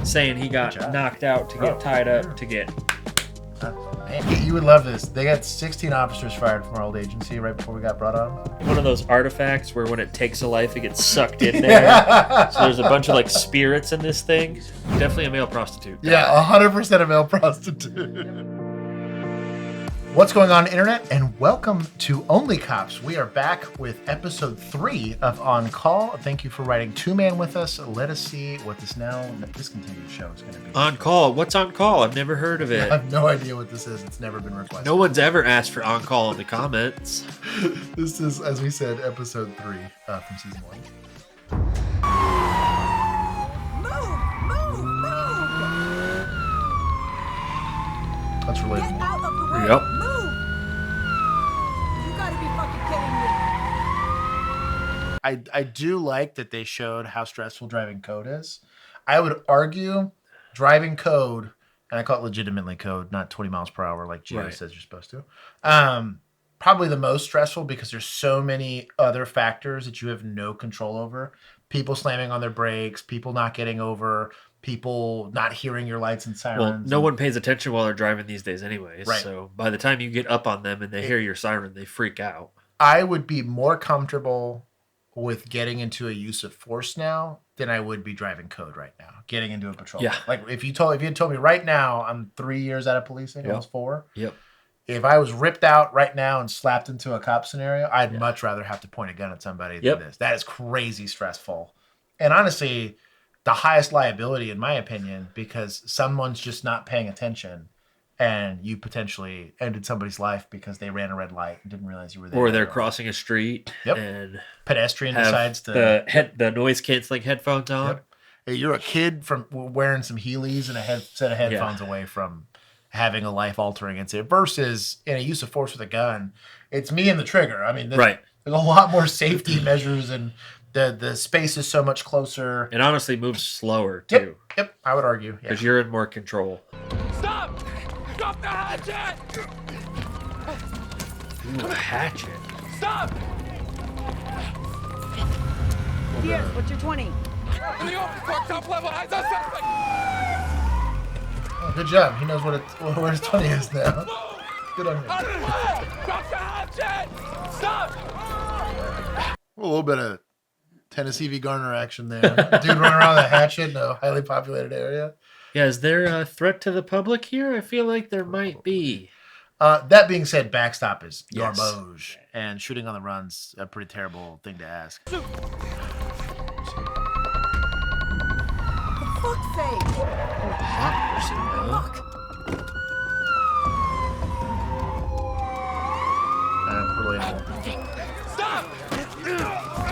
saying he got knocked out to get tied up to get... Man, you would love this. They got 16 officers fired from our old agency right before we got brought on. One of those artifacts where when it takes a life, it gets sucked in there. So there's a bunch of like spirits in this thing. Definitely a male prostitute. Yeah, 100% a male prostitute. What's going on, Internet? And welcome to Only Cops. We are back with episode 3 of On Call. Thank you for writing 2-man with us. Let us see what this now discontinued show is going to be. On Call? What's On Call? I've never heard of it. I have no idea what this is. It's never been requested. No one's ever asked for On Call in the comments. This is, as we said, episode 3 from season 1. That's related. Get out of the way. Yep. Move. You gotta be fucking kidding me. I do like that they showed how stressful driving code is. I would argue driving code, and I call it legitimately code, not 20 miles per hour like Gio says you're supposed to. Probably the most stressful because there's so many other factors that you have no control over. People slamming on their brakes, people not getting over, people not hearing your lights and sirens. Well, no one pays attention while they're driving these days anyways. Right. So by the time you get up on them and they hear your siren, they freak out. I would be more comfortable with getting into a use of force now than I would be driving code right now, getting into a patrol. Yeah. Like if you had told me right now, I'm 3 years out of policing, almost 4. Yep. If I was ripped out right now and slapped into a cop scenario, I'd much rather have to point a gun at somebody than this. That is crazy stressful. And honestly, the highest liability, in my opinion, because someone's just not paying attention and you potentially ended somebody's life because they ran a red light and didn't realize you were there. Or they're crossing a street and pedestrian decides to the noise canceling headphones on. Yep. Hey, you're a kid from wearing some Heelys and a set of headphones away from having a life-altering incident versus in a use of force with a gun. It's me and the trigger. I mean, there's a lot more safety measures and the space is so much closer. It honestly moves slower, too. Yep, I would argue. Because you're in more control. Stop! Stop the hatchet! Ooh, a hatchet. Stop! Diaz, what's your 20? In the open park, top level, eyes on suspect! Oh, good job. He knows where his 20 is now. Good on him. Out of the way! Drop the hatchet! Stop! A little bit of Tennessee v. Garner action there. Dude running around with a hatchet in a highly populated area. Yeah, is there a threat to the public here? I feel like there might be. That being said, backstop is garbage, and shooting on the run's a pretty terrible thing to ask. For fuck's sake! Hot person, huh? Fuck! Relatable. Stop!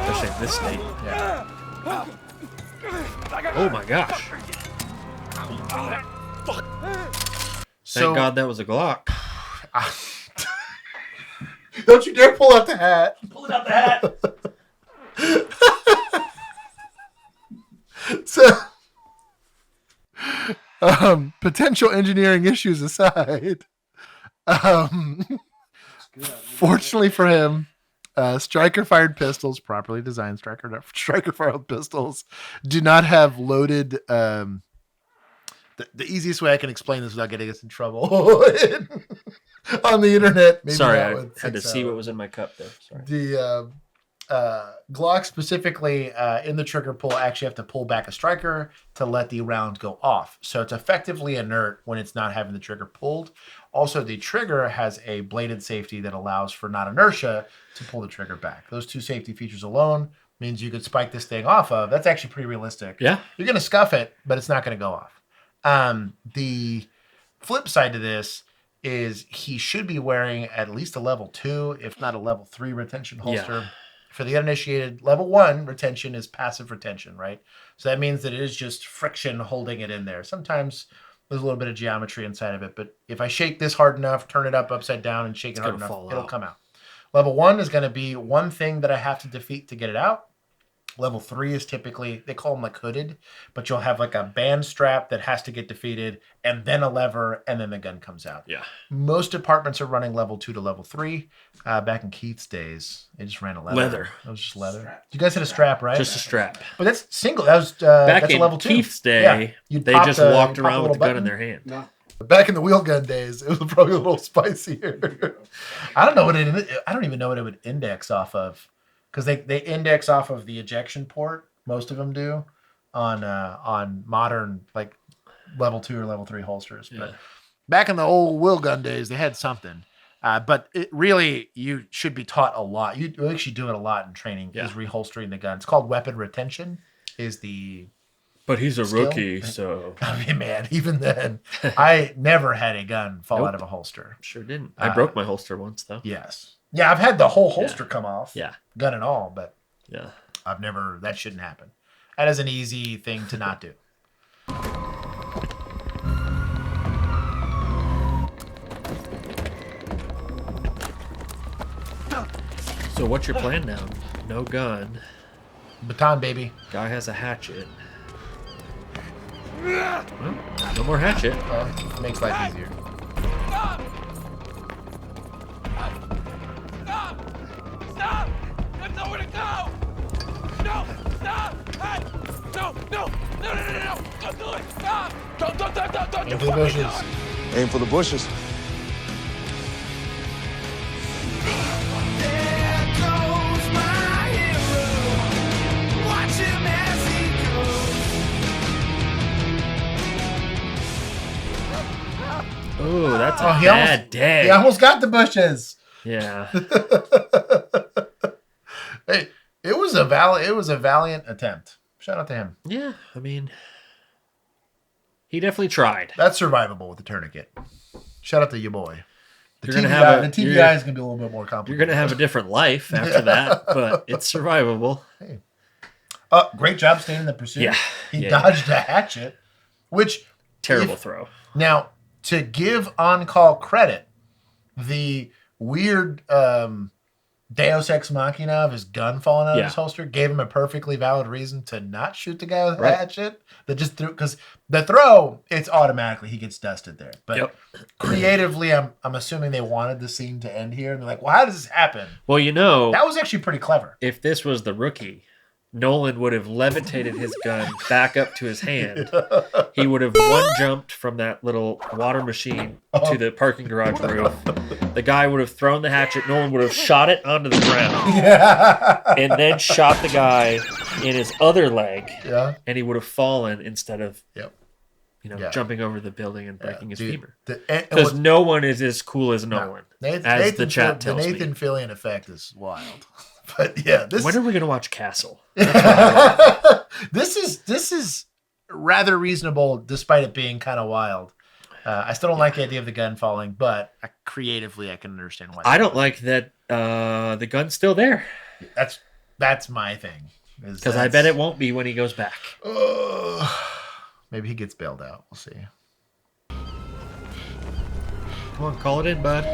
Especially in this state. Yeah. Oh my gosh. Fuck. Thank God that was a Glock. Don't you dare pull out the hat. Pull out the hat. So, potential engineering issues aside, fortunately for him, striker-fired pistols, properly designed striker-fired pistols, do not have loaded. The easiest way I can explain this without getting us in trouble on the internet. Maybe sorry, I had to see what was in my cup there. Sorry. The Glock specifically in the trigger pull actually have to pull back a striker to let the round go off. So it's effectively inert when it's not having the trigger pulled. Also, the trigger has a bladed safety that allows for not inertia to pull the trigger back. Those two safety features alone means you could spike this thing off of. That's actually pretty realistic. Yeah. You're going to scuff it, but it's not going to go off. The flip side to this is he should be wearing at least a level 2, if not a level 3 retention holster. Yeah. For the uninitiated, level 1 retention is passive retention, right? So that means that it is just friction holding it in there. Sometimes there's a little bit of geometry inside of it, but if I shake this hard enough, turn it up upside down and shake it hard enough, it'll come out. Level 1 is going to be one thing that I have to defeat to get it out. Level 3 is typically, they call them like hooded, but you'll have like a band strap that has to get defeated, and then a lever, and then the gun comes out. Yeah. Most departments are running level 2 to level 3. Back in Keith's days, they just ran a leather. Leather. It was just leather. You guys had a strap, right? Just a strap. But that's single. That was Back that's in a level 2. Keith's day, You'd they pop just the- walked pop a around with little the gun in button. their hand. No. Back in the wheel gun days, it was probably a little spicier. I don't even know what it would index off of, because they index off of the ejection port. Most of them do on modern like level 2 or level 3 holsters. Yeah. But back in the old wheel gun days, they had something. But it really, you should be taught a lot. You actually do it a lot in training. Yeah. Is reholstering the gun. It's called weapon retention. Is the But he's a Skill? rookie, so I mean, man, even then, I never had a gun fall Nope. out of a holster. sure didn't. I broke my holster once though. Yes. Yeah, I've had the whole holster come off. Yeah. Gun and all, but Yeah. I've never, that shouldn't happen. That is an easy thing to not do. So what's your plan now? No gun. Baton, baby. Guy has a hatchet. Well, no more hatchet. Makes life easier. Stop! Stop! There's nowhere to go! No! Stop! Hey! No! No! No! No! No! No! Don't do it! Stop! Don't! Into the bushes. Aim for the bushes. Oh, that's a he bad almost, day. He almost got the bushes. Yeah. Hey, it was a valiant attempt. Shout out to him. Yeah. I mean, he definitely tried. That's survivable with the tourniquet. Shout out to your boy. The You're gonna TBI, have a- the TBI you're- is gonna be a little bit more You're complicated. going to have a different life after that, but it's survivable. Great job staying in the pursuit. Yeah. He Yeah, dodged a hatchet, which Terrible if- throw. Now, to give on-call credit, the weird Deus Ex Machina of his gun falling out of his holster gave him a perfectly valid reason to not shoot the guy with the Right. hatchet. That just threw, because the throw, it's automatically he gets dusted there. But Yep. creatively, I'm assuming they wanted the scene to end here, and they're like, "Well, how does this happen?" Well, you know, That was actually pretty clever. if this was the rookie, Nolan would have levitated his gun back up to his hand. He would have one jumped from that little water machine to the parking garage roof. The guy would have thrown the hatchet. Nolan would have shot it onto the ground and then shot the guy in his other leg, Yeah. and he would have fallen instead of Yep. Yeah. jumping over the building and breaking his Dude, femur. and Because what- no one is as cool as Nolan, as the chat tells the me. Nathan Fillion effect is wild. But yeah, this When are we going to watch Castle? this is rather reasonable, despite it being kind of wild. I still don't like the idea of the gun falling, but creatively, I can understand why. I don't like that the gun's still there. That's my thing. Because I bet it won't be when he goes back. Maybe he gets bailed out. We'll see. Come on, call it in, bud.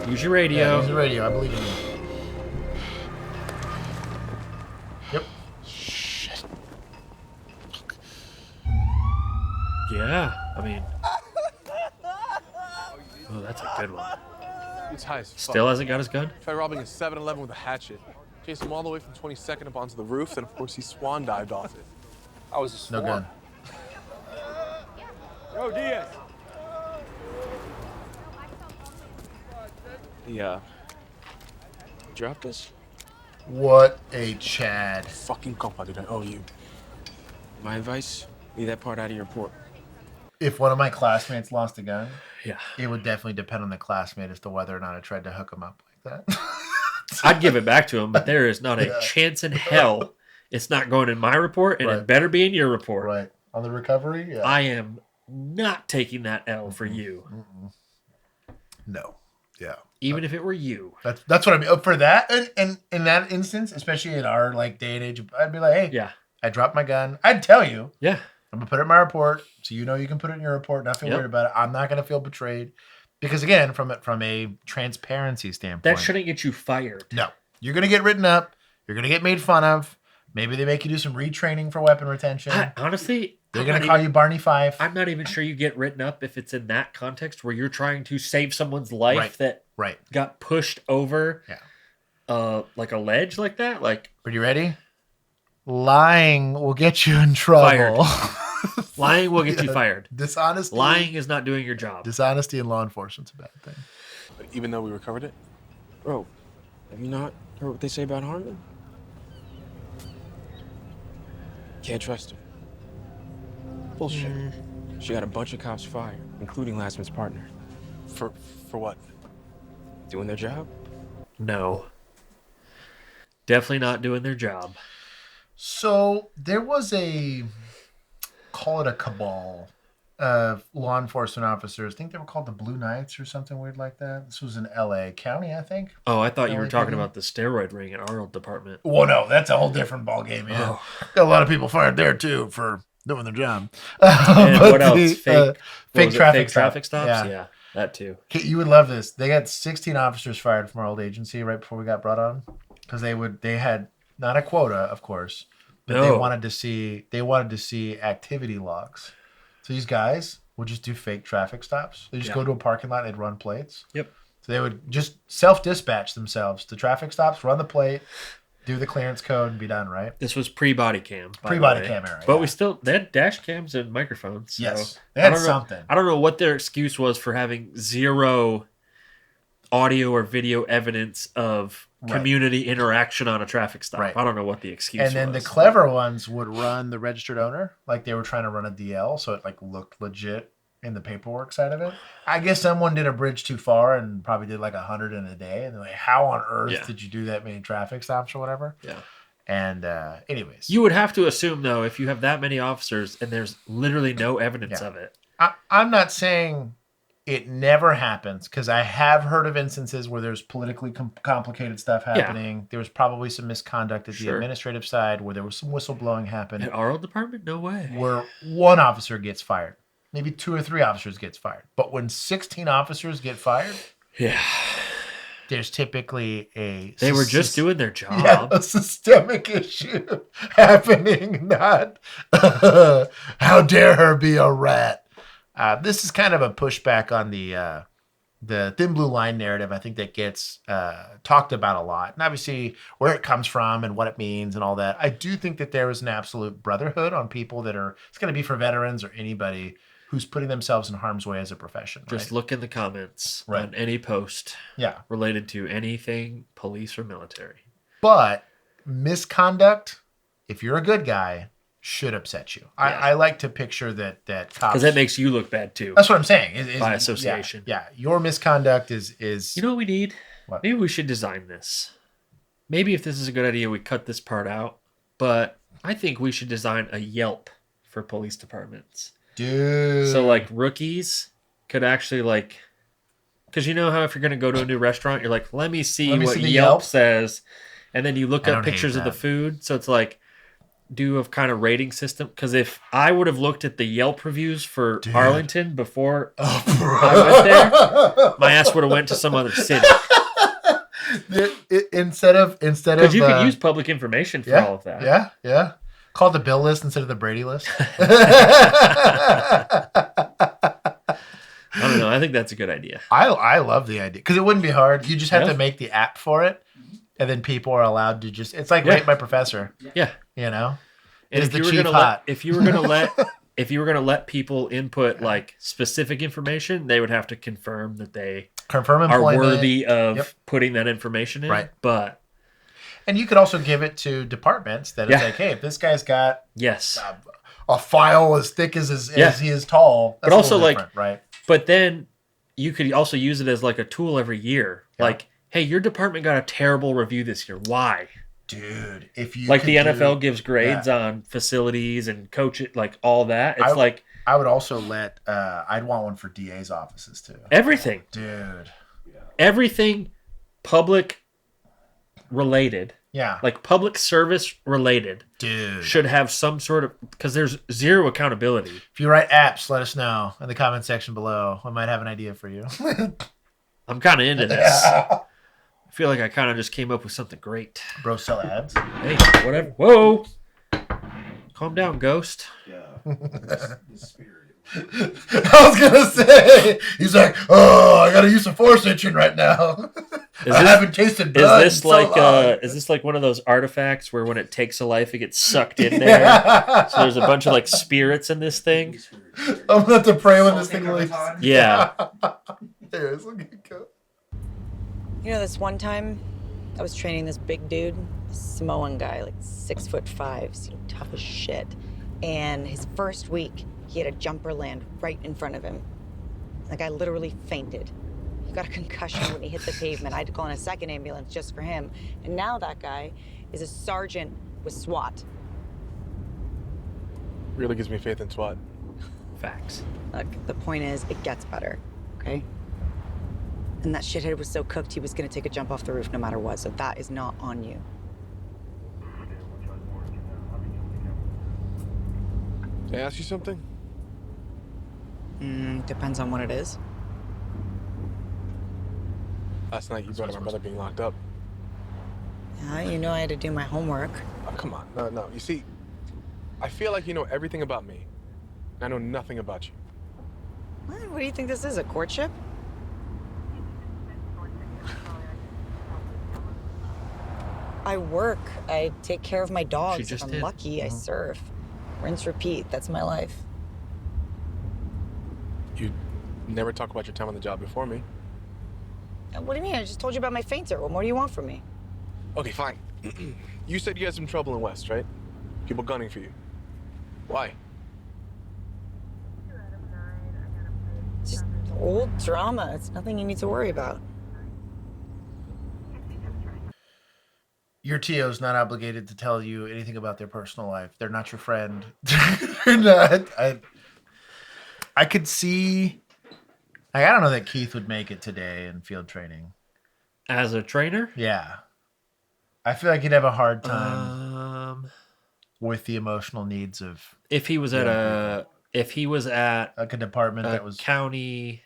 Use your Yeah, radio. use the radio. I believe in you. Yep. Yeah, I mean. Oh, that's a good one. He's high as fuck. Still hasn't got his gun? Try robbing a 7-Eleven with a hatchet. Chased him all the way from 22nd up onto the roof, then of course he swan dived off it. I was a No swan. gun. Yo, Diaz. He, dropped us? What a Chad. Fucking compa, dude, I owe you. My advice, leave that part out of your report. If one of my classmates lost a gun, Yeah. it would definitely depend on the classmate as to whether or not I tried to hook him up like that. I'd give it back to him, but there is not a chance in hell it's not going in my report, and Right. it better be in your report. Right. On the recovery? Yeah. I am not taking that L for you, No. Yeah. even if it were you. That's what I mean. For that, and in that instance, especially in our like day and age, I'd be like, hey, Yeah. I dropped my gun. I'd tell you. Yeah. I'm gonna put it in my report, so you know you can put it in your report. Not feel Yep. weird about it. I'm not gonna feel betrayed, because again, from a transparency standpoint, That shouldn't get you fired. no, you're gonna get written up. You're going to get made fun of. Maybe they make you do some retraining for weapon retention. Honestly, they're going to call you Barney Fife. I'm not even sure you get written up if it's in that context where you're trying to save someone's life that got pushed over like a ledge like that. Like, are you ready? Lying will get you in trouble. Lying will get you fired. Dishonesty. Lying is not doing your job. Dishonesty in law enforcement's a bad thing. But even though we recovered it? Bro, have you not heard what they say about Harmon? Can't trust her. Bullshit. She got a bunch of cops fired, including Lasman's partner. For what? Doing their job? No. Definitely not doing their job. So there was call it a cabal of law enforcement officers. I think they were called the Blue Knights or something weird like that. This was in LA County, I think. Oh, I thought you were talking about the steroid ring at our old department. Well, no, that's a whole different ballgame. Yeah. Got a lot of people fired there too for doing their job. And what else? Fake traffic stops? Yeah, that too. You would love this. They got 16 officers fired from our old agency right before we got brought on because they had not a quota, of course, but they wanted to see activity logs. So these guys would just do fake traffic stops. They just go to a parking lot and they'd run plates. Yep. So they would just self-dispatch themselves to traffic stops, run the plate, do the clearance code, and be done, right? This was pre-body cam. Pre-body cam era. But they had dash cams and microphones. So yes. They had something. I don't know what their excuse was for having zero audio or video evidence of community interaction on a traffic stop. Right. I don't know what the excuse was. And then the clever ones would run the registered owner like they were trying to run a DL, so it like looked legit in the paperwork side of it. I guess someone did a bridge too far and probably did like 100 in a day. And they're like, how on earth did you do that many traffic stops or whatever? Yeah. And anyways. You would have to assume, though, if you have that many officers and there's literally no evidence of it. I'm not saying it never happens because I have heard of instances where there's politically complicated stuff happening. Yeah. There was probably some misconduct at the administrative side where there was some whistleblowing happen. At our old department? No way. Where one officer gets fired. Maybe 2 or 3 officers gets fired. But when 16 officers get fired, there's typically They were just doing their job. Yeah, a systemic issue happening, not how dare her be a rat. This is kind of a pushback on the thin blue line narrative. I think that gets talked about a lot. And obviously where it comes from and what it means and all that. I do think that there is an absolute brotherhood on people that it's going to be for veterans or anybody who's putting themselves in harm's way as a profession. Just look in the comments on any post related to anything police or military. But misconduct, if you're a good guy, should upset you. I like to picture that cops... Because that makes you look bad too. That's what I'm saying. By association. Yeah. Your misconduct is... You know what we need? What? Maybe we should design this. Maybe if this is a good idea, we cut this part out. But I think we should design a Yelp for police departments. Dude. So like rookies could actually like, because you know how if you're going to go to a new restaurant, you're like, let me see what Yelp says. And then you look up pictures of the food. So it's like, do a kind of rating system. Because if I would have looked at the Yelp reviews for Arlington before I went there, my ass would have went to some other city. Instead of because you could use public information for all of that. Yeah. Call it the Bill list instead of the Brady list. I don't know. I think that's a good idea. I love the idea because it wouldn't be hard. You just have to make the app for it, and then people are allowed to just. It's like Rate My Professor. Yeah, you know. And if you were gonna let people input like specific information, they would have to confirm that they are worthy of putting that information in. Right, but. And you could also give it to departments that it's like, hey, if this guy's got a file as thick as he is tall, that's but also right? But then you could also use it as like a tool every year. Yeah. Like, hey, your department got a terrible review this year. Why? Dude, if you like the NFL gives grades on facilities and coach it, like all that. It's I would also let I'd want one for DA's offices too. Everything. Dude. Everything public related, like public service related, should have some sort of, because there's zero accountability. If you write apps, let us know in the comment section below. I might have an idea for you. I'm kind of into this. feel like I kind of just came up with something great. Bro, sell ads. Hey, whatever. Whoa. Calm down, Ghost. Yeah. The spirit. I was gonna say, he's like, oh, I gotta use some force itching right now. I haven't tasted blood. Is this like one of those artifacts where when it takes a life, it gets sucked in there? Yeah. So there's a bunch of like spirits in this thing. I'm gonna have to pray when this thing leaves. Yeah. There's look at go. You know, this one time, I was training this big dude, a Samoan guy, like 6'5", tough as shit. And his first week, he had a jumper land right in front of him. The guy literally fainted. He got a concussion when he hit the pavement. I had to call in a second ambulance just for him. And now that guy is a sergeant with SWAT. Really gives me faith in SWAT. Facts. Look, the point is, it gets better, okay? And that shithead was so cooked, he was gonna take a jump off the roof no matter what, so that is not on you. Can I ask you something? Depends on what it is. Last night you brought up my brother being locked up. Yeah, you know I had to do my homework. Oh, come on. No. You see, I feel like you know everything about me. I know nothing about you. What do you think this is, a courtship? I work. I take care of my dogs. If I'm lucky, I surf. Rinse, repeat. That's my life. You never talk about your time on the job before me. What do you mean? I just told you about my fainter. What more do you want from me? Okay, fine. You said you had some trouble in West, right? People gunning for you. Why? It's just old drama. It's nothing you need to worry about. Your TO's not obligated to tell you anything about their personal life. They're not your friend. They're not. I could see. I don't know that Keith would make it today in field training. As a trainer? Yeah. I feel like he'd have a hard time with the emotional needs of. If he was at like a department that was county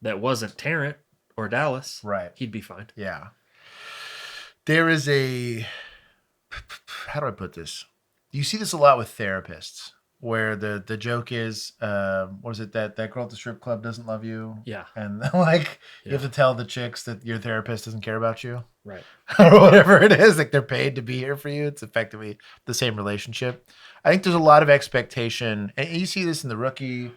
that wasn't Tarrant or Dallas, right, he'd be fine. Yeah. There is a, how do I put this? You see this a lot with therapists, where the joke is, what is it, that girl at the strip club doesn't love you? Yeah. And like, you have to tell the chicks that your therapist doesn't care about you. Right. Or whatever it is. Like, they're paid to be here for you. It's effectively the same relationship. I think there's a lot of expectation. And you see this in The Rookie.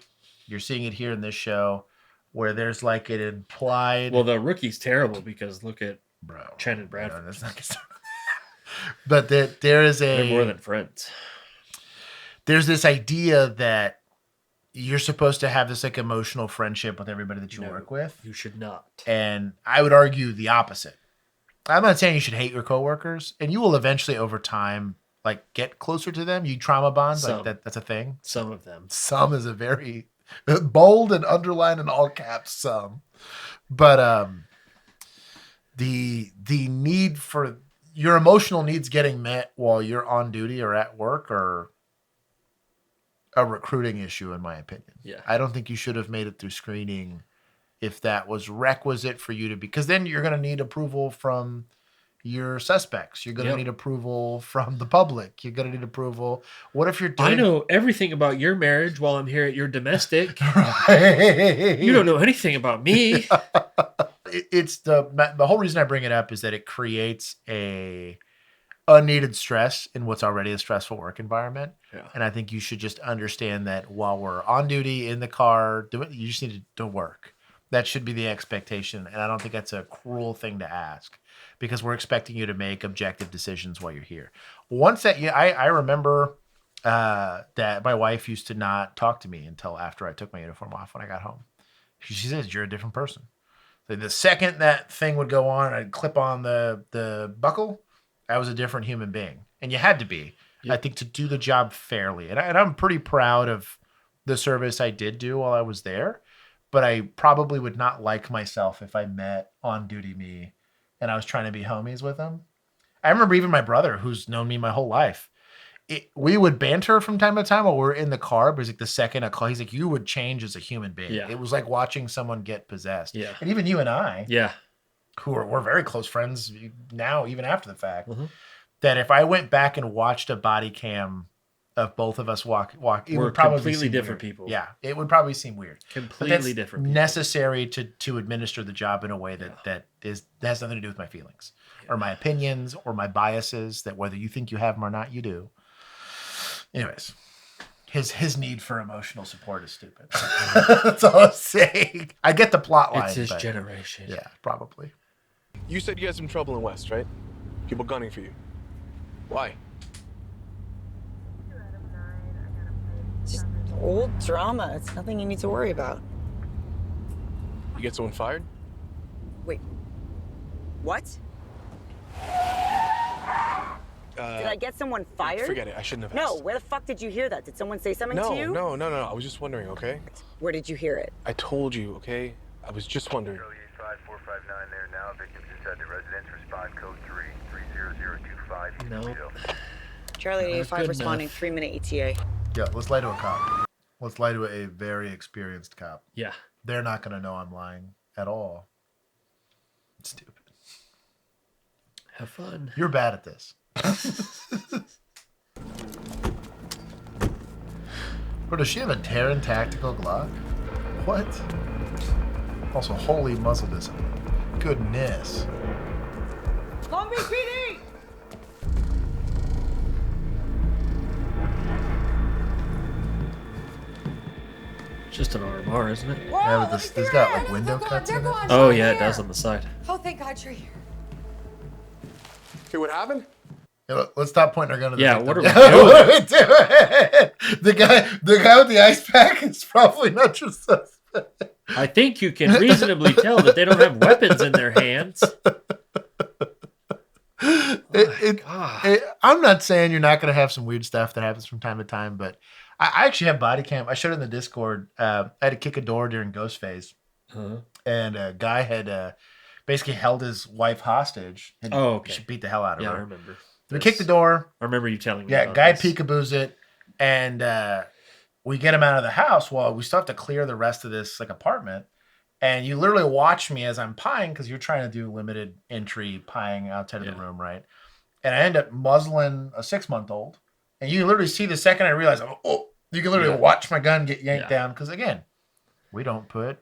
You're seeing it here in this show, where there's like an implied. Well, The Rookie's terrible because look at Chen and Bradford. No, that's not but there is They're more than friends. There's this idea that you're supposed to have this like emotional friendship with everybody that you work with. You should not. And I would argue the opposite. I'm not saying you should hate your coworkers, and you will eventually over time like get closer to them. You trauma bonds, like that's a thing. Some of them. Some is a very bold and underlined in all caps, some. But the need for your emotional needs getting met while you're on duty or at work are a recruiting issue, in my opinion. Yeah. I don't think you should have made it through screening if that was requisite for you to be, because then you're going to need approval from your suspects. You're going to need approval from the public. You're going to need approval. What if you're doing... I know everything about your marriage while I'm here at your domestic. Right. You don't know anything about me. It's the whole reason I bring it up is that it creates a unneeded stress in what's already a stressful work environment. Yeah. And I think you should just understand that while we're on duty in the car, you just need to work. That should be the expectation. And I don't think that's a cruel thing to ask, because we're expecting you to make objective decisions while you're here. Once that, I remember that my wife used to not talk to me until after I took my uniform off when I got home. She says, you're a different person. So the second that thing would go on, I'd clip on the buckle, I was a different human being. And you had to be, I think, to do the job fairly. And I'm pretty proud of the service I did do while I was there. But I probably would not like myself if I met on-duty me and I was trying to be homies with him. I remember even my brother, who's known me my whole life, we would banter from time to time while we're in the car. But he's like, the second I call, he's like, you would change as a human being. Yeah. It was like watching someone get possessed. Yeah. And even you and I. Yeah. who are we're very close friends now, even after the fact, that if I went back and watched a body cam of both of us walk, it We're would probably completely seem different weird. people. Yeah, it would probably seem weird. Completely different people. Necessary to administer the job in a way that has nothing to do with my feelings or my opinions or my biases. That whether you think you have them or not, you do. Anyways, his need for emotional support is stupid. That's all I'm saying. I get the plot line. It's his generation. Yeah, probably. You said you had some trouble in West, right? People gunning for you. Why? Just old drama. It's nothing you need to worry about. You get someone fired? Wait. What? Did I get someone fired? Forget it. I shouldn't have No, asked. where the fuck did you hear that? Did someone say something to you? No. I was just wondering, okay? Where did you hear it? I told you, okay? I was just wondering. Charlie 85459 there now. Victims inside the residence. Respond code 33025. No. Charlie That's 85 good responding, enough. 3-minute ETA. Yeah, let's lie to a cop. Let's lie to a very experienced cop. Yeah. They're not going to know I'm lying at all. It's stupid. Have fun. You're bad at this. Bro, does she have a Terran tactical Glock? What? Also, holy muzzle discipline. Goodness. Long Beach PD! It's just an RMR, isn't it? Whoa, Yeah, but let me this see your got hand. like window They're cuts in it. going Oh, right yeah, it here. does on the side. Oh, thank God you're here. Hey, what happened? Yeah, let's stop pointing our gun at the Yeah, victim. what are we What are we doing? The guy with the ice pack is probably not your suspect. I think you can reasonably tell that they don't have weapons in their hands. I'm not saying you're not going to have some weird stuff that happens from time to time, but I actually have body cam. I showed it in the Discord. I had to kick a door during Ghost Phase, and a guy had basically held his wife hostage. And Oh, okay. She beat the hell out of Yeah, her. I remember. We kicked the door. I remember you telling me. Yeah, about guy this. peekaboos it, and we get him out of the house. Well, we still have to clear the rest of this like apartment. And you literally watch me as I'm pieing because you're trying to do limited entry pieing outside of the room, right? And I end up muzzling a 6-month-old. And you literally see the second I realize, oh, you can literally watch my gun get yanked down. Because again, we don't put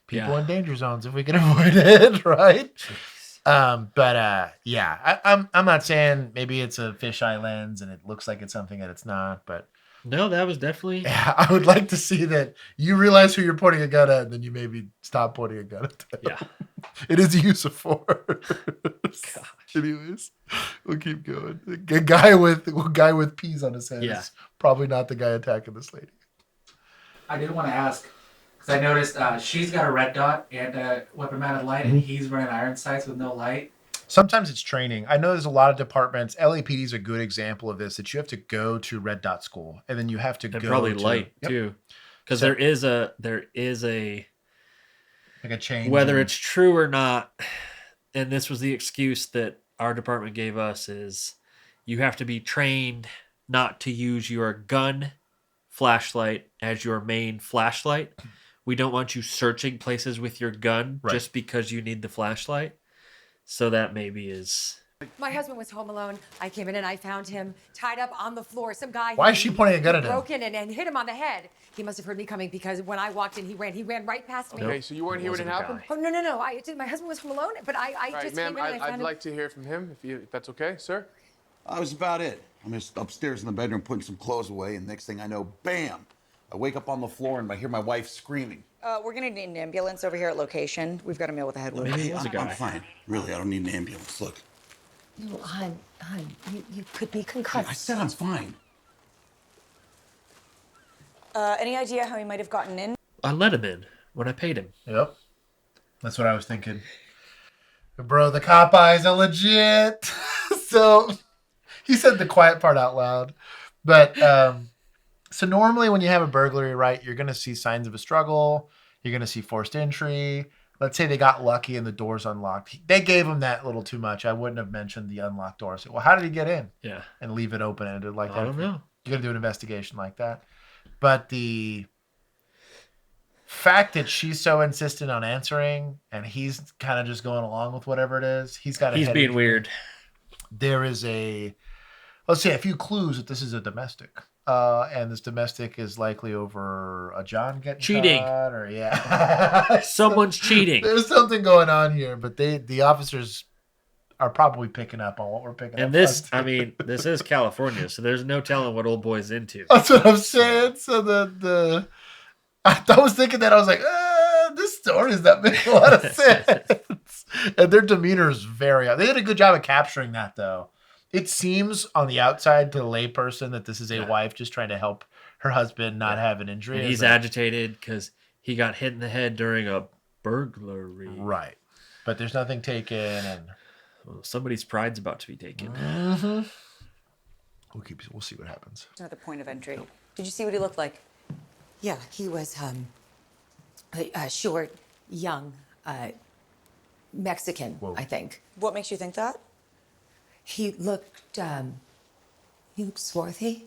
people in danger zones if we can avoid it, right? I'm not saying maybe it's a fisheye lens and it looks like it's something that it's not, but No, that was definitely. yeah, I would like to see that you realize who you're pointing a gun at, and then you maybe stop pointing a gun at them. Yeah. It is a use of force. Anyways, we'll keep going. A guy with peas on his head is probably not the guy attacking this lady. I did want to ask, because I noticed she's got a red dot and a weapon-mounted light, and he's running iron sights with no light. Sometimes it's training. I know there's a lot of departments. LAPD is a good example of this, that you have to go to red dot school, and then you have to And go probably to light too, because there is a like a change. whether it's true or not, and this was the excuse that our department gave us, is you have to be trained not to use your gun flashlight as your main flashlight. We don't want you searching places with your gun just because you need the flashlight. So that maybe is... My husband was home alone. I came in and I found him tied up on the floor. Some guy. Why is she pointing a gun at him? Broken and hit him on the head. He must have heard me coming because when I walked in, he ran right past me. Okay, so you weren't here when it happened? Oh no! My husband was home alone, but I All right, just ma'am, came in and I found I'd him. like to hear from him, if that's okay, sir. That was about it. I'm just upstairs in the bedroom putting some clothes away, and next thing I know, bam! I wake up on the floor and I hear my wife screaming. We're gonna need an ambulance over here at location. We've got a male with a head wound. Maybe it was a guy. I'm fine. Really, I don't need an ambulance. Look. No, hon, you could be concussed. I said I'm fine. Any idea how he might have gotten in? I let him in when I paid him. Yep. That's what I was thinking. Bro, the cop eyes are legit. So he said the quiet part out loud. But so normally when you have a burglary, right, you're going to see signs of a struggle. You're going to see forced entry. Let's say they got lucky and the door's unlocked. They gave him that little too much. I wouldn't have mentioned the unlocked door. So, well, how did he get in? Yeah. And leave it open-ended like that? I don't know. You got to do an investigation like that. But the fact that she's so insistent on answering and he's kind of just going along with whatever it is. He's being injury. weird. There is let's say a few clues that this is a domestic. And this domestic is likely over a John getting cheating. Caught or yeah. Someone's cheating. There's something going on here, but the officers are probably picking up on what we're picking up. And this, I mean, this is California, so there's no telling what old boy's into. That's what I'm saying. So I was thinking that I was like, this story is not making a lot of sense. And their demeanor is they did a good job of capturing that though. It seems on the outside to the layperson that this is a wife just trying to help her husband not have an injury. And he's agitated because he got hit in the head during a burglary. Right. But there's nothing taken. And somebody's pride's about to be taken. Mm-hmm. We'll see what happens. Another point of entry. Did you see what he looked like? Yeah, he was short, young, Mexican, I think. What makes you think that? He looked swarthy.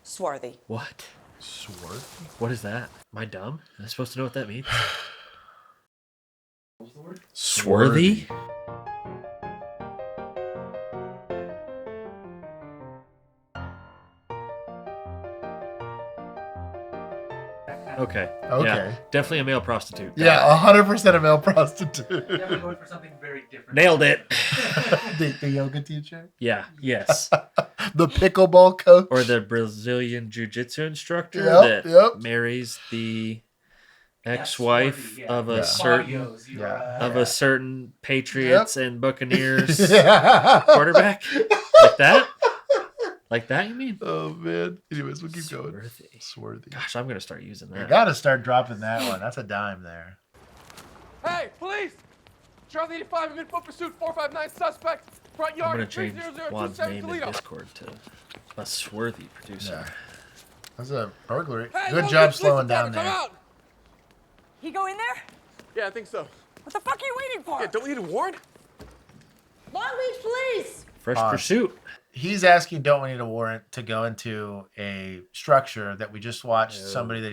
Swarthy. What? Swarthy? What is that? Am I dumb? Am I supposed to know what that means? What was the word? Swarthy? Okay. Yeah, definitely a male prostitute. Yeah, 100% a male prostitute. Definitely going for something very different. Nailed it. the yoga teacher? Yeah, yes. The pickleball coach? Or the Brazilian jiu-jitsu instructor that marries the ex-wife of a certain Patriots and Buccaneers quarterback. Like that? Like that, you mean? Oh, man. Anyways, we'll keep going. Swarthy. Gosh, I'm going to start using that. You got to start dropping that one. That's a dime there. Hey, police! Charlie 85 in mid-foot pursuit, 459 suspect. Front I'm yard going to change 30027 Juan's name in Toledo. Discord to a swarthy producer. Yeah. That's a burglary. Hey, Good Long job Beach slowing Police down Department, there. come out! He go in there? Yeah, I think so. What the fuck are you waiting for? Yeah, don't we need a warrant? Long Beach Police! Fresh pursuit. He's asking, don't we need a warrant to go into a structure that we just watched somebody that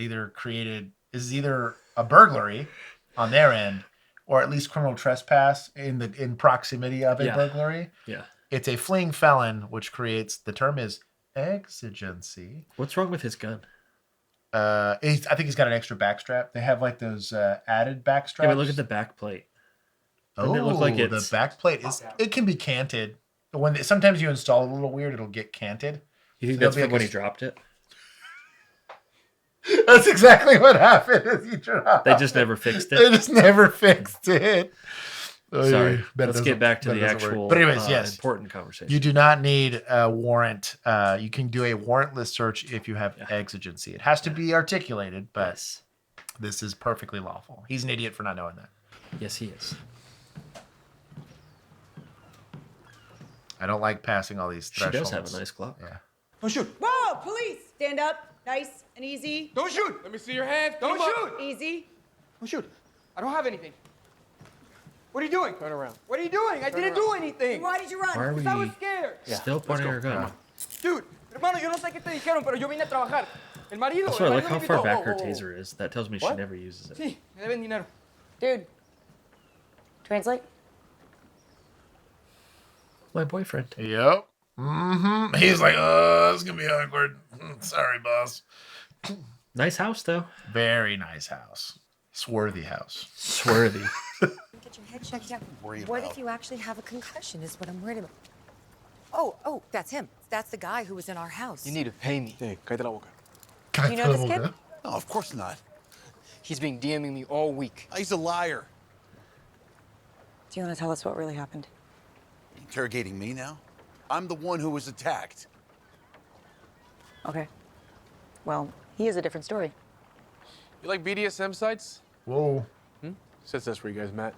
is either a burglary on their end or at least criminal trespass in proximity of a burglary. Yeah. It's a fleeing felon, which creates, the term is exigency. What's wrong with his gun? I think he's got an extra backstrap. They have like those added back straps. Yeah, but look at the back plate. Doesn't it look like the back plate it can be canted. Sometimes you install it a little weird, it'll get canted. You think that's when he dropped it? That's exactly what happened. As he dropped. They just never fixed it. They just never fixed it. Sorry. Let's get back to the actual. But anyways, yes, important conversation. You do not need a warrant. You can do a warrantless search if you have exigency. It has to be articulated, but this is perfectly lawful. He's an idiot for not knowing that. Yes, he is. I don't like passing all these thresholds. She does have a nice clock. Yeah. Don't shoot. Whoa, police! Stand up. Nice and easy. Don't shoot! Let me see your hands. Don't shoot! Easy. Don't shoot. I don't have anything. What are you doing? Turn around. What are you doing? I didn't do anything. Why did you run? Why are Because I was we scared. still pointing our gun? Dude, hermano, yo no sé qué te dijeron, pero yo vine a trabajar. El marido. Also, I like how far back her taser is. That tells me she never uses it. Sí, me deben dinero. Dude. Translate. My boyfriend. Yep. Mm-hmm. He's like, oh, it's going to be awkward. Sorry, boss. Nice house, though. Very nice house. Swarthy house. Swarthy. Get your head checked out. What if you actually have a concussion is what I'm worried about. Oh, that's him. That's the guy who was in our house. You need to pay me. Hey, cállate la boca. Do you know this kid? No, of course not. He's been DMing me all week. He's a liar. Do you want to tell us what really happened? Interrogating me now? I'm the one who was attacked. Okay. Well, he has a different story. You like BDSM sites? Whoa. Says that's where you guys met.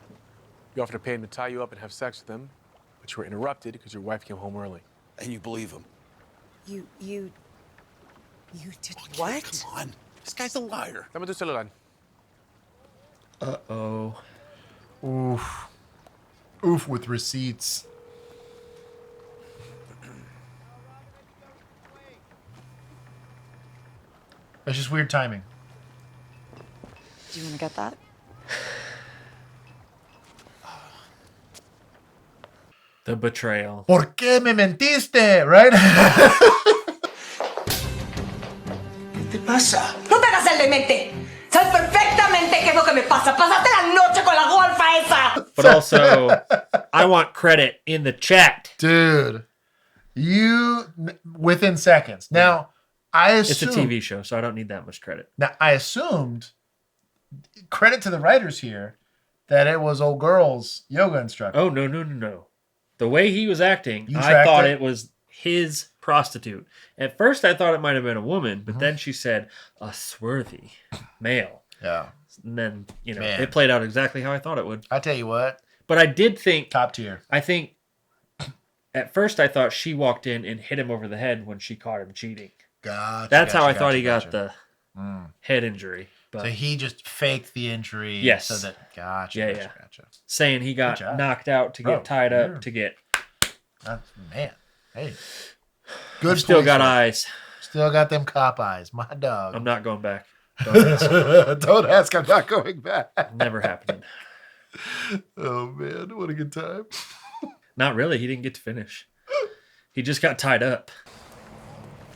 You offered to pay him to tie you up and have sex with him, but you were interrupted because your wife came home early. And you believe him? You did what? Come on. This guy's a liar. Dame tu celular. Uh-oh. Oof. Oof with receipts. It's just weird timing. Do you want to get that? The betrayal. ¿Por qué me mentiste? Right? ¿Qué te pasa? No te hagas el demente. Sabes perfectamente qué es lo que me pasa. Pasaste la noche con la golfa esa. But also, I want credit in the chat. Dude, you within seconds. Now, I assume It's a TV show, so I don't need that much credit. Now, I assumed, credit to the writers here, that it was old girl's yoga instructor. Oh, no. The way he was acting, You I tracked thought it? it was his prostitute. At first, I thought it might have been a woman, but then she said, a swarthy male. Yeah. And then, Man. it played out exactly how I thought it would. I tell you what. But I did think... Top tier. I think... At first, I thought she walked in and hit him over the head when she caught him cheating. Gotcha. That's how I gotcha, thought he gotcha. got the head injury. But So he just faked the injury. Yes. So that, gotcha. Yeah, gotcha, yeah. gotcha. saying he got Good job. knocked out to get Oh, tied up yeah. to get... Man. Hey. Good I've still police got work. eyes. Still got them cop eyes. My dog. I'm not going back. Don't ask. Don't ask. I'm not going back. Never happening. Oh, man. What a good time. Not really. He didn't get to finish. He just got tied up.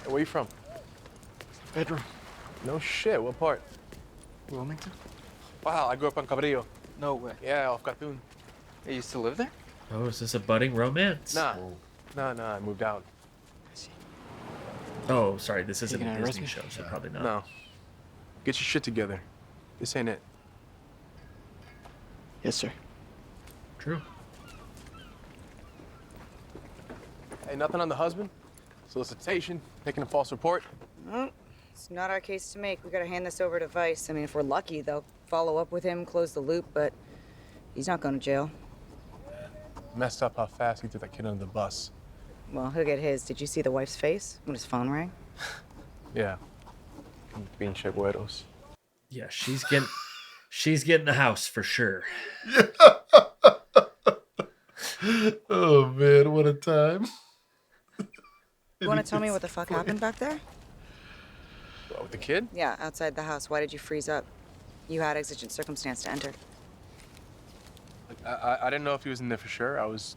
Hey, where you from? Bedroom. No shit. What part? Wilmington? Wow, I grew up on Cabrillo. No way. Yeah, off Cartoon. Hey, you still live there? Oh, is this a budding romance? Nah. Nah, I moved out. Oh, sorry. This isn't Taking a out Disney resume? show, so probably not. No. Get your shit together. This ain't it. Yes, sir. True. Hey, nothing on the husband? Solicitation? Making a false report? No, it's not our case to make. We gotta hand this over to Vice. I mean, if we're lucky, they'll follow up with him, close the loop, but he's not going to jail. Messed up how fast he threw that kid under the bus. Well, he'll get his. Did you see the wife's face when his phone rang? Yeah. Being güeros. Yeah, she's getting the house for sure. Oh, man. What a time. You want to tell me what the fuck happened back there? What, with the kid? Yeah, outside the house. Why did you freeze up? You had exigent circumstance to enter. I didn't know if he was in there for sure. I was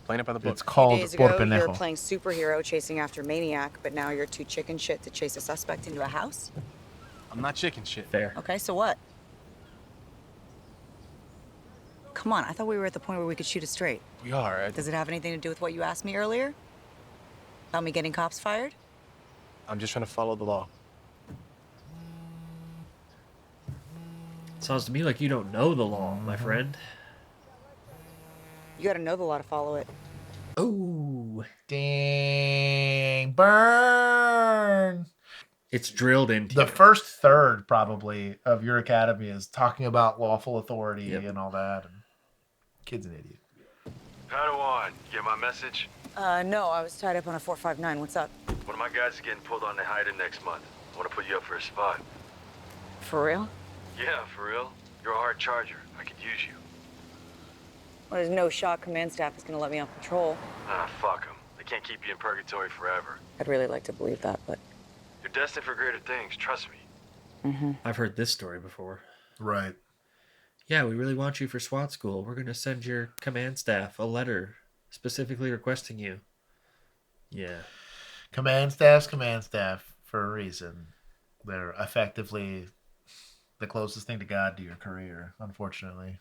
playing it by the book. It's called Days Por ago, you were Pendejo. playing superhero chasing after maniac, but now you're too chicken shit to chase a suspect into a house? I'm not chicken shit. Fair. Okay, so what? Come on, I thought we were at the point where we could shoot it straight. We are. Does it have anything to do with what you asked me earlier? About me getting cops fired? I'm just trying to follow the law. Sounds to me like you don't know the law, my friend. You gotta know the law to follow it. Oh, Dang. Burn. it's drilled into The you. first third, probably, of your academy is talking about lawful authority and all that. And kid's an idiot. Padawan, get my message? No, I was tied up on a 459. What's up? One of my guys is getting pulled on the hide next month. I want to put you up for a spot. For real? Yeah, for real. You're a hard charger. I could use you. Well, there's no shot command staff is gonna let me off patrol. Ah, fuck them. They can't keep you in purgatory forever. I'd really like to believe that, but... You're destined for greater things, trust me. I've heard this story before. Right. Yeah, we really want you for SWAT school. We're going to send your command staff a letter specifically requesting you. Yeah. Command staff for a reason. They're effectively the closest thing to God to your career, unfortunately.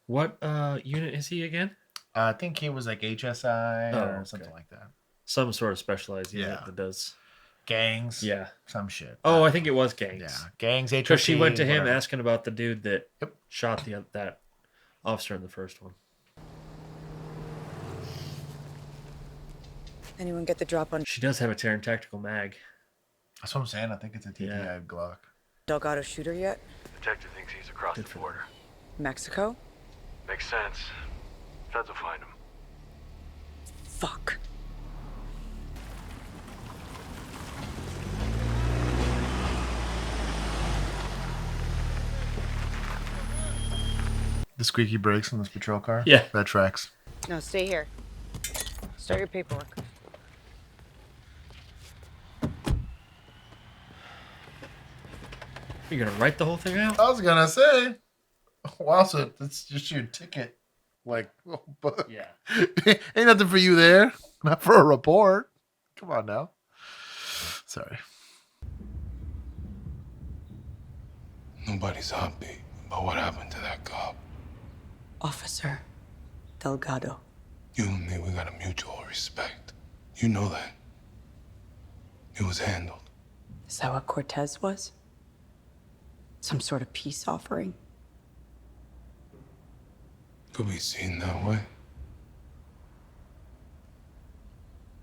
What unit is he again? I think he was like HSI or something like that. Some sort of specialized unit that does... Gangs. Yeah. Some shit. Oh, I think it was gangs. Yeah. Gangs, HOT. Because she went to him whatever. asking about the dude that shot that officer in the first one. Anyone get the drop on She does have a Terran Tactical Mag. That's what I'm saying. I think it's a TTI Glock. Delgado shooter yet? Detective thinks he's across the border. Mexico? Makes sense. Feds will find him. Fuck. The squeaky brakes in this patrol car? Yeah. That tracks. No, stay here. Start your paperwork. You're gonna write the whole thing out? I was gonna say. Wow, so it's just your ticket. Like, but yeah. Ain't nothing for you there. Not for a report. Come on now. Sorry. Nobody's happy about what happened to that cop. Officer Delgado. You and me, we got a mutual respect. You know that. It was handled. Is that what Cortez was? Some sort of peace offering? Could be seen that way.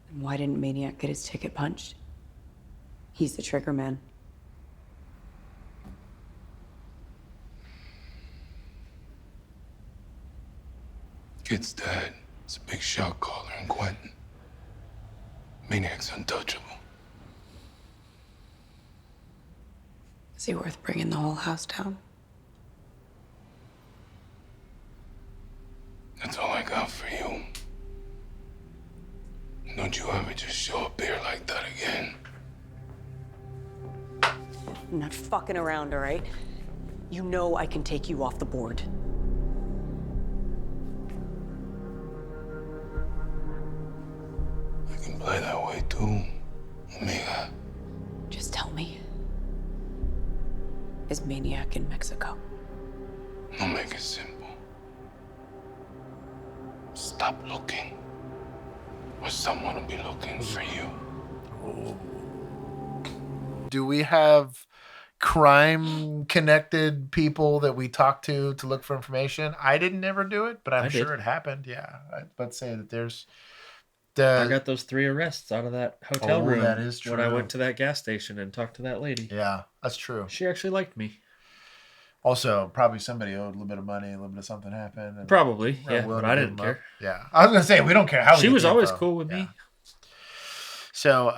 And why didn't Maniac get his ticket punched? He's the trigger man. Kid's dead. It's a big shot caller in Quentin. Maniac's untouchable. Is he worth bringing the whole house down? That's all I got for you. Don't you ever just show up here like that again. I'm not fucking around, all right? You know I can take you off the board. I can play that way too, Omega. Just tell me. Is Maniac in Mexico? I'll make it simple. Stop looking, or someone will be looking for you. Do we have crime-connected people that we talk to look for information? I didn't ever do it, but I'm sure it happened. Yeah, I'd say that there's. I got those 3 arrests out of that hotel room. That is true. When I went to that gas station and talked to that lady. Yeah, that's true. She actually liked me. Also, probably somebody owed a little bit of money, a little bit of something happened. And probably, yeah, but I didn't care. Yeah, I was gonna say we don't care how. She was always cool with me. So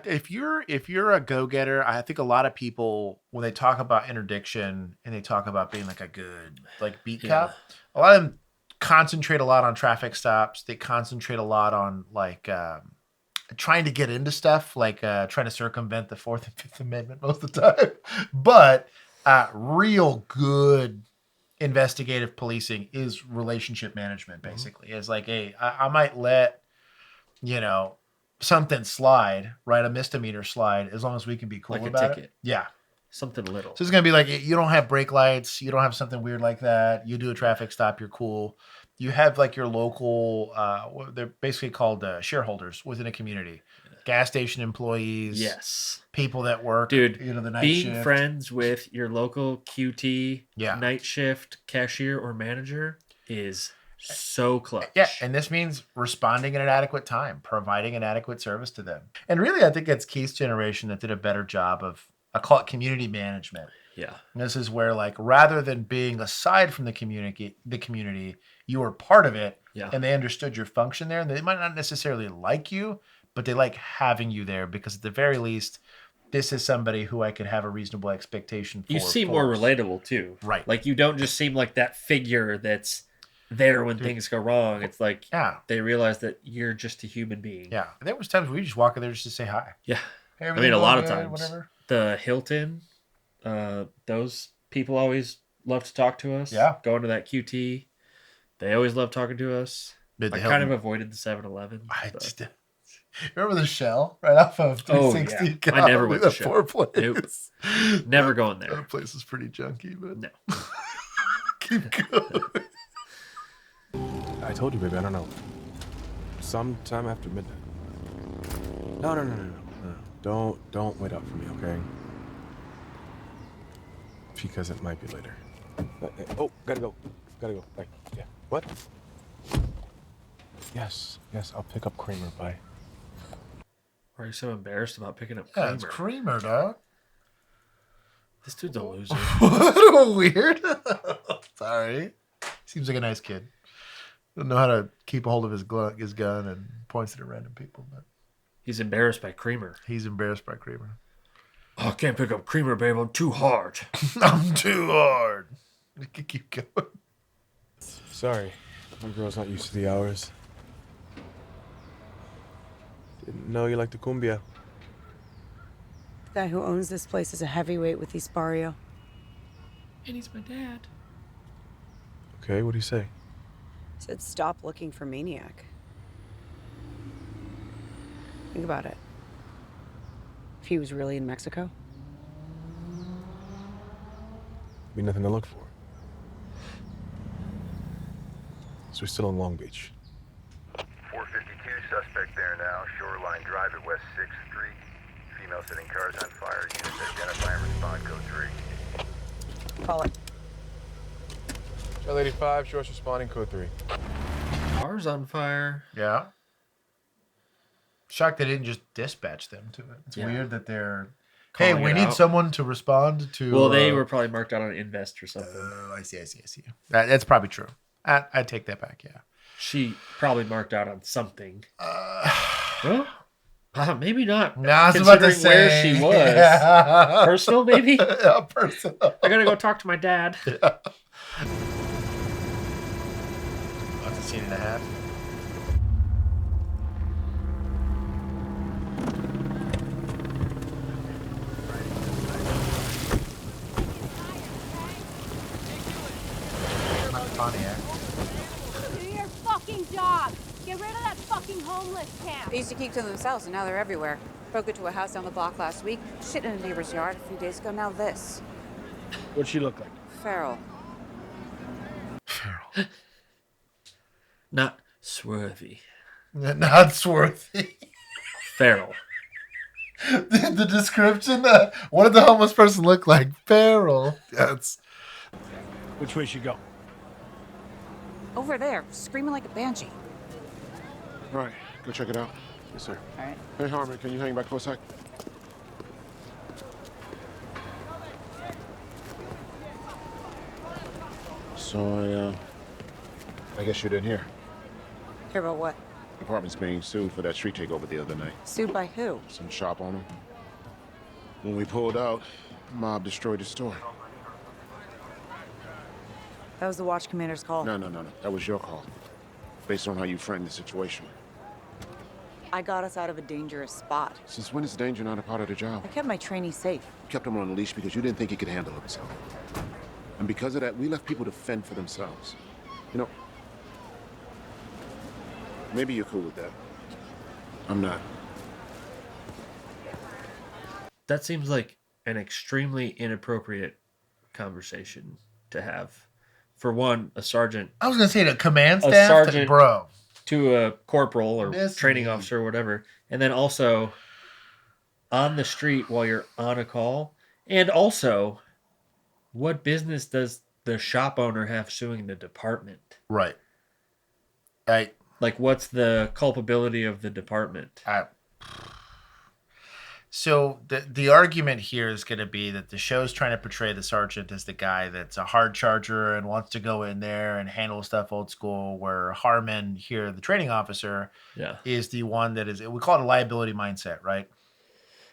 if you're a go-getter, I think a lot of people when they talk about interdiction and they talk about being like a good beat cop, a lot of them concentrate a lot on traffic stops. They concentrate a lot on trying to get into stuff, trying to circumvent the 4th and 5th Amendment most of the time. But real good investigative policing is relationship management, basically. It's like, hey, I might let, something slide, right? A misdemeanor slide, as long as we can be cool about it. Yeah. Something little. So it's going to be like, you don't have brake lights. You don't have something weird like that. You do a traffic stop. You're cool. You have your local, they're basically called shareholders within a community. Gas station employees. Yes. People that work, dude, the night being shift. friends with your local QT, night shift cashier or manager is so clutch. Yeah, and this means responding in an adequate time, providing an adequate service to them. And really, I think it's Keith's generation that did a better job of, I call it community management. Yeah. And this is where, rather than being aside from the community, you were part of it, and they understood your function there. And they might not necessarily like you, but they like having you there because at the very least, this is somebody who I could have a reasonable expectation for. You seem more relatable too. Right. You don't just seem like that figure that's there when things go wrong. It's they realize that you're just a human being. Yeah. There was times we just walk in there just to say hi. Yeah. Hey, I mean, a lot of times. Whatever. The Hilton, those people always love to talk to us. Yeah. Going to that QT, they always love talking to us. I kind of avoided the 7-Eleven. Remember the Shell right off of 360? Oh, yeah. I never went to Shell. Poor place. Nope. Never going there. That place is pretty junky, but no. Keep going. I told you, baby, I don't know. Sometime after midnight. No. Don't wait up for me, okay? Because it might be later. Gotta go. Bye. Yeah. What? Yes, I'll pick up Kramer. Bye. Why are you so embarrassed about picking up Yeah, Kramer? it's Kramer, dog. This dude's a loser. What weird. Sorry. Seems like a nice kid. Doesn't know how to keep a hold of his gun and points it at random people. But he's embarrassed by Kramer. Oh, I can't pick up Kramer, babe. I'm too hard. I'm too hard. We can keep going. Sorry, my girl's not used to the hours. Didn't know you liked the cumbia. Guy who owns this place is a heavyweight with these barrio. And he's my dad. Okay, what'd he say? Said stop looking for Maniac. Think about it. If he was really in Mexico? Be nothing to look for. So we're still in Long Beach. 452, suspect there now. Shoreline Drive at West 6th Street. Female setting cars on fire. Units identify and respond, code 3. Call it. Shell 85, show us responding, code 3. Cars on fire. Yeah. Shocked they didn't just dispatch them to it. It's Yeah. weird that they're... Calling Hey, we it need out. someone to respond to... Well, they were probably marked out on Invest or something. Oh, I see. That's probably true. I take that back, yeah. She probably marked out on something. Well, maybe not. No, I was about to considering where say. she was. Yeah. Personal, maybe? Yeah, personal. I gotta go talk to my dad. That's a scene and a half. Pontiac. Do your fucking job. Get rid of that fucking homeless camp. They used to keep to themselves, and now they're everywhere. Broke into a house down the block last week, shit in a neighbor's yard a few days ago, now this. What'd she look like? Feral. Not swarthy. Not swarthy. Feral. The description, what did the homeless person look like? Feral. That's... Which way she go? Over there, screaming like a banshee. All right, go check it out. Yes, sir. All right. Hey, Harmon, can you hang back for a sec? So, I guess you didn't hear. Hear about what? The apartment's being sued for that street takeover the other night. Sued by who? Some shop owner. When we pulled out, mob destroyed the store. That was the watch commander's call. No. That was your call. Based on how you framed the situation. I got us out of a dangerous spot. Since when is danger not a part of the job? I kept my trainee safe. You kept him on a leash because you didn't think he could handle himself. And because of that, we left people to fend for themselves. You know, maybe you're cool with that. I'm not. That seems like an extremely inappropriate conversation to have. For one, a sergeant. I was going to say the command A staff, sergeant bro. to a corporal or This training dude. officer or whatever. And then also on the street while you're on a call. And also, what business does the shop owner have suing the department? Right. Like, what's the culpability of the department? So the argument here is going to be that the show's trying to portray the sergeant as the guy that's a hard charger and wants to go in there and handle stuff old school, where Harmon here, the training officer, is the one that is, we call it a liability mindset, right?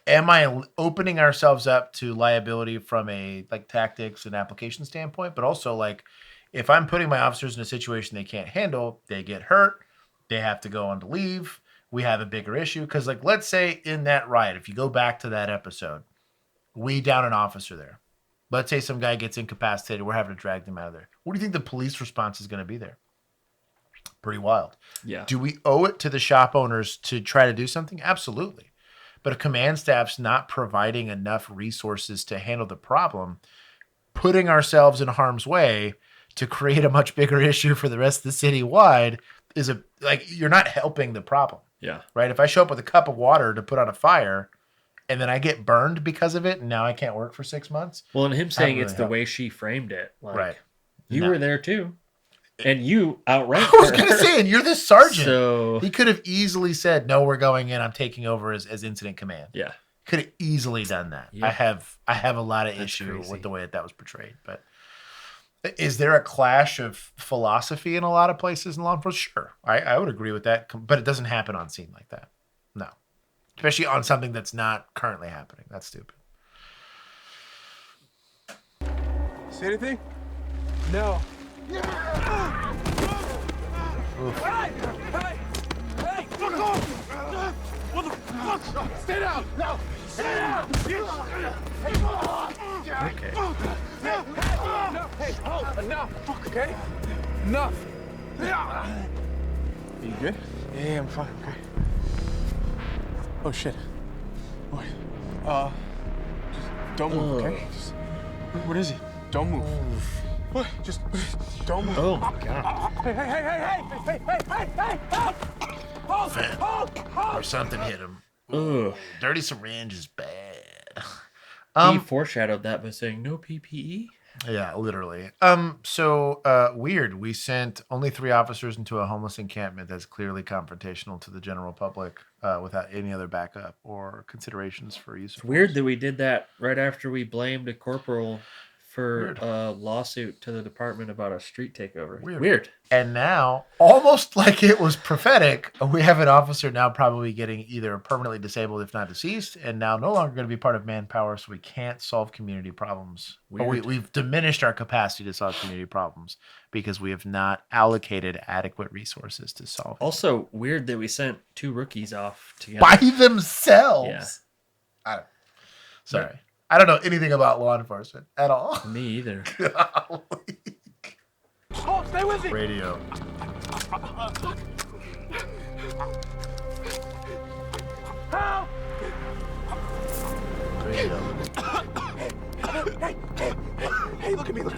Am I opening ourselves up to liability from a like tactics and application standpoint, but also like if I'm putting my officers in a situation they can't handle, they get hurt, they have to go on to leave. We have a bigger issue because, like, let's say in that riot, if you go back to that episode, we down an officer there. Let's say some guy gets incapacitated. We're having to drag them out of there. What do you think the police response is going to be there? Pretty wild. Yeah. Do we owe it to the shop owners to try to do something? Absolutely. But if command staff's not providing enough resources to handle the problem, putting ourselves in harm's way to create a much bigger issue for the rest of the city wide is you're not helping the problem. Yeah. Right? If I show up with a cup of water to put out a fire and then I get burned because of it and now I can't work for 6 months. Well, and him saying it's really the help. way she framed it. Like, Right. You No. were there too. And you outranked I was her. going to say, and you're the sergeant. So he could have easily said, no, we're going in. I'm taking over as incident command. Yeah. Could have easily done that. Yeah. I have a lot of That's issue crazy. with the way that was portrayed. But is there a clash of philosophy in a lot of places in law enforcement? Sure. I would agree with that. But it doesn't happen on scene like that. No. Especially on something that's not currently happening. That's stupid. See anything? No. Oof. Hey! Hey! Fuck off! What the fuck? Stay down! No! Okay. Hey, hold, enough, okay? Enough. Are you good? Yeah, I'm fine, okay. Oh, shit. What? Just don't move, okay? Just, what is it? Don't move. What? Just don't move. Oh, my God. Hey! Or something hit him. Ugh. Dirty syringe is bad. He foreshadowed that by saying no PPE. Yeah, literally. So weird. We sent only 3 officers into a homeless encampment that's clearly confrontational to the general public without any other backup or considerations for use of force. Weird that we did that right after we blamed a corporal for a lawsuit to the department about a street takeover. Weird. And now, almost like it was prophetic, we have an officer now probably getting either permanently disabled, if not deceased, and now no longer going to be part of manpower, so we can't solve community problems. Or we've diminished our capacity to solve community problems because we have not allocated adequate resources to solve. Also, weird that we sent 2 rookies off together. By themselves? Yeah. Sorry. I don't know anything about law enforcement at all. Me either. Oh, stay with me. Radio. Help! Radio. Hey, look at me. Look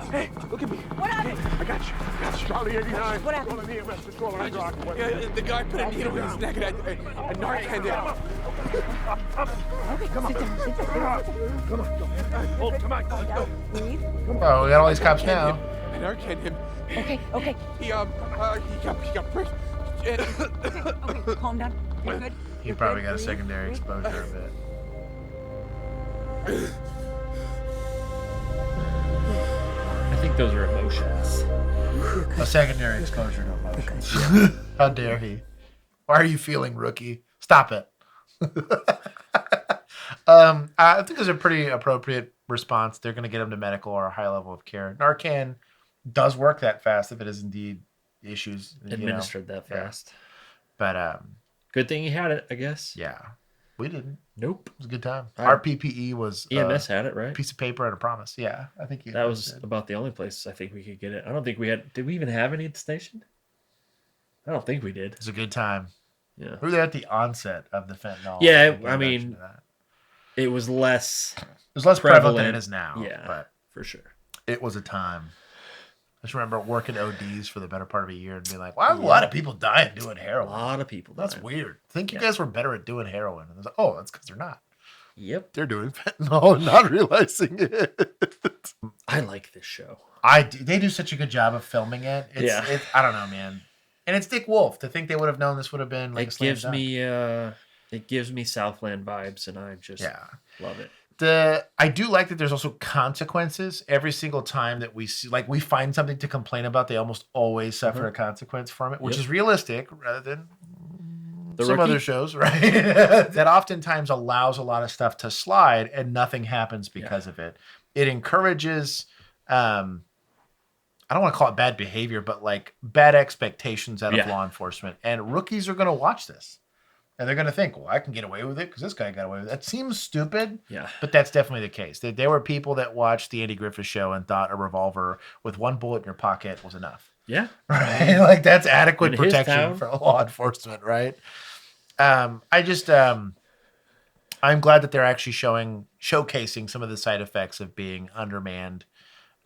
at me. What happened? I got you. Charlie 89. What happened? Call an EMS. Just call an EMS. The guy put a needle in his neck and I Narcan him. Okay, come on. Sit down. Come on. Hold, come on. Breathe. Oh, we got all these cops now. I Narcan him. Okay. He got pricked. Okay, calm down. You're good. He probably got a secondary exposure a bit. I think those are emotions. A secondary exposure to emotions. How dare he? Why are you feeling, rookie? Stop it. I think it's a pretty appropriate response. They're going to get him to medical or a high level of care. Narcan does work that fast if it is indeed issues. Administered that fast. But good thing he had it, I guess. Yeah. We didn't. Nope. It was a good time. Our PPE was EMS had it, right? A piece of paper and a promise. Yeah, I think that was about the only place I think we could get it. I don't think we had. Did we even have any at the station? I don't think we did. It was a good time. Yeah. We were there at the onset of the fentanyl. Yeah, I mean, it was less. It was less prevalent than it is now. Yeah, but for sure. It was a time. I just remember working ODs for the better part of a year and being like, "Why are a lot of people dying doing heroin?" A lot of people. That's weird. I think you guys were better at doing heroin. And I was like, "Oh, that's because they're not." Yep. They're doing fentanyl and not realizing it. I like this show. I do. They do such a good job of filming it. It's, I don't know, man. And it's Dick Wolf. To think they would have known this would have been like it gives me Southland vibes, and I just love it. I do like that there's also consequences every single time that we see, like we find something to complain about, they almost always suffer a consequence from it, which is realistic rather than some other shows, right? That oftentimes allows a lot of stuff to slide and nothing happens because of it. It encourages, I don't want to call it bad behavior, but like bad expectations out of law enforcement. And rookies are going to watch this. And they're going to think, well, I can get away with it because this guy got away with it. That seems stupid, but that's definitely the case. There were people that watched the Andy Griffith Show and thought a revolver with 1 bullet in your pocket was enough. Yeah. Right? Like, that's adequate protection for law enforcement, right? I'm glad that they're actually showcasing some of the side effects of being undermanned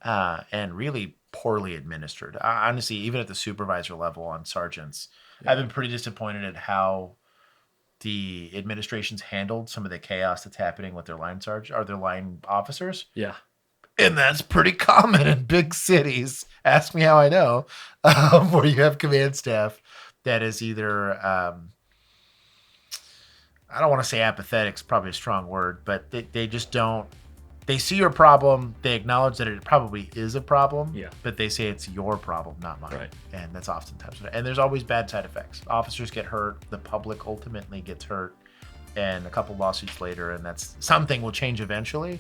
and really poorly administered. Honestly, even at the supervisor level on sergeants, I've been pretty disappointed at how the administration's handled some of the chaos that's happening with their line their line officers. Yeah. And that's pretty common in big cities. Ask me how I know, where you have command staff that is either, I don't want to say apathetic, is probably a strong word, but they just don't, they see your problem, they acknowledge that it probably is a problem, but they say it's your problem, not mine. Right. And that's oftentimes, and there's always bad side effects. Officers get hurt, the public ultimately gets hurt, and a couple lawsuits later, and that's something will change eventually.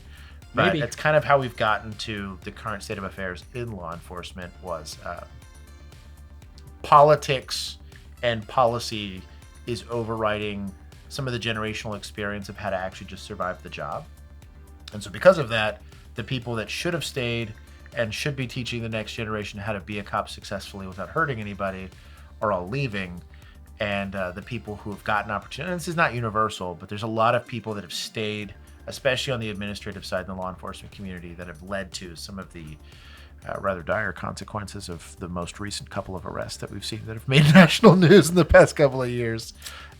But that's kind of how we've gotten to the current state of affairs in law enforcement was politics and policy is overriding some of the generational experience of how to actually just survive the job. And so because of that, the people that should have stayed and should be teaching the next generation how to be a cop successfully without hurting anybody are all leaving. And the people who have gotten opportunities, and this is not universal, but there's a lot of people that have stayed, especially on the administrative side in the law enforcement community, that have led to some of the rather dire consequences of the most recent couple of arrests that we've seen that have made national news in the past couple of years.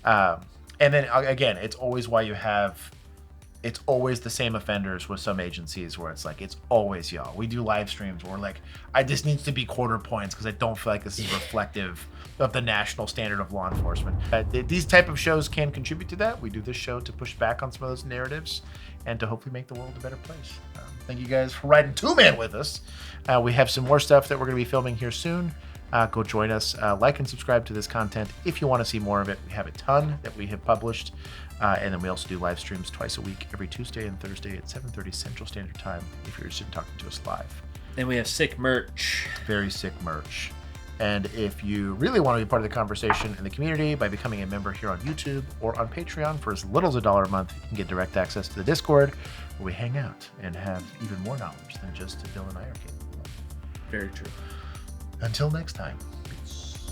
And then again, it's always the same offenders with some agencies where it's like, it's always y'all. We do live streams where like, this needs to be quarter points because I don't feel like this is reflective of the national standard of law enforcement. These type of shows can contribute to that. We do this show to push back on some of those narratives and to hopefully make the world a better place. Thank you guys for riding two-man with us. We have some more stuff that we're going to be filming here soon. Go join us. Like and subscribe to this content if you want to see more of it. We have a ton that we have published. And then we also do live streams twice a week, every Tuesday and Thursday at 7:30 Central Standard Time if you're interested in talking to us live. And we have sick merch. Very sick merch. And if you really want to be part of the conversation in the community by becoming a member here on YouTube or on Patreon for as little as $1 a month, you can get direct access to the Discord where we hang out and have even more knowledge than just Bill and I are capable of. Very true. Until next time. Peace.